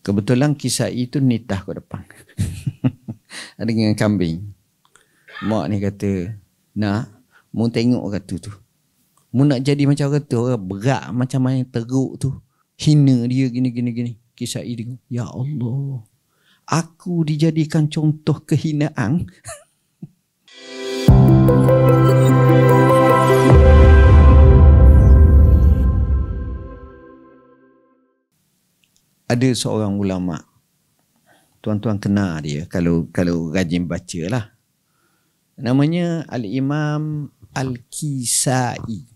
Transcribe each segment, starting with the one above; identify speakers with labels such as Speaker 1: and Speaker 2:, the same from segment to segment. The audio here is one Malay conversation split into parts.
Speaker 1: Kebetulan kisah itu nitah ke depan. Ada dengan kambing. Mak ni kata, nak, mu tengok kata tu. Mu nak jadi macam kata orang berat macam main teruk tu. Hina dia gini. Kisah ini, ya Allah, aku dijadikan contoh kehinaan. Ada seorang ulama, tuan-tuan kenal dia kalau rajin baca lah. Namanya Al-Imam Al-Kisai.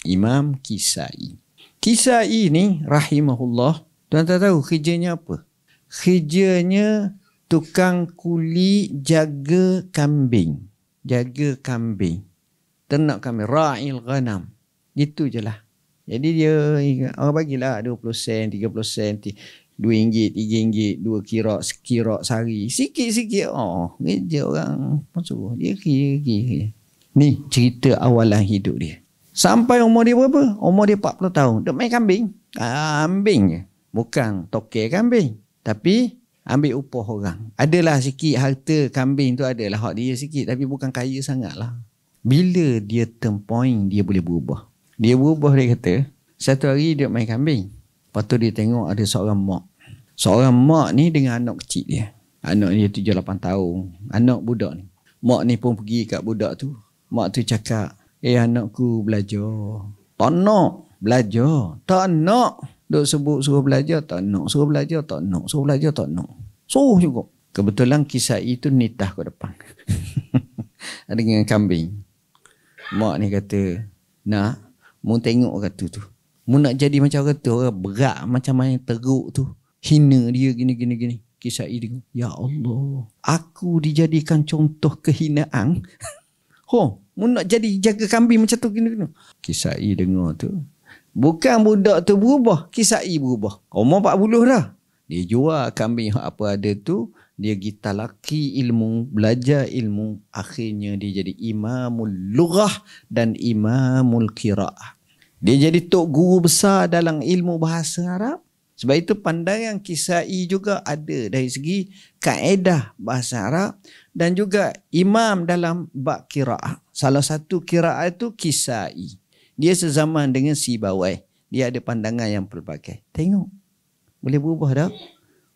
Speaker 1: Imam Kisai. Kisai ni rahimahullah, tuan-tuan tahu kerjanya apa? Kerjanya tukang kuli jaga kambing. Jaga kambing. Ternak kambing. Ra'il ghanam. Itu je lah. Jadi dia, orang bagilah 20 sen, 30 sen, RM2, RM3, 2 sekirok sehari. Sikit-sikit. Oh, kerja orang masuk. Dia kira. Ni cerita awalan hidup dia. Sampai umur dia berapa? Umur dia 40 tahun. Dia main kambing. Kambing je. Bukan tokel kambing. Tapi ambil upah orang. Adalah sikit harta kambing tu, adalah hak dia sikit. Tapi bukan kaya sangat lah. Bila dia turn point, dia boleh berubah. Dia berubah, dia kata, satu hari dia main kambing. Lepas tu dia tengok ada seorang mak. Seorang mak ni dengan anak kecil dia. Anak dia 7-8 tahun. Anak budak ni. Mak ni pun pergi kat budak tu. Mak tu cakap, anakku belajar. Tak nak belajar. Tak nak. Duk sebut suruh belajar, tak nak. Suruh belajar, tak nak. Suruh belajar, tak nak. Suruh juga. Kebetulan kisah itu nitah ke depan. Ada dengan kambing. Mak ni kata, nak, mu tengok kata tu. Mu nak jadi macam kata orang berat macam main teruk tu. Hina dia gini. Kisah ini, ya Allah, aku dijadikan contoh kehinaan. Mu nak jadi jaga kambing macam tu gini. Kisah ini dengar tu. Bukan budak tu berubah, kisah ini berubah. Umur 40 dah. Dia jual kambing apa ada tu. Dia pergi talaki ilmu, belajar ilmu. Akhirnya dia jadi imamul lughah dan imamul qira'ah. Dia jadi tok guru besar dalam ilmu bahasa Arab. Sebab itu pandangan Kisai juga ada dari segi kaedah bahasa Arab dan juga imam dalam bab qira'ah. Salah satu qira'ah itu Kisai. Dia sezaman dengan Sibawai. Dia ada pandangan yang pelbagai. Tengok. Boleh berubah dah.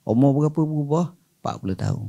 Speaker 1: Umur berapa berubah? 40 tahun.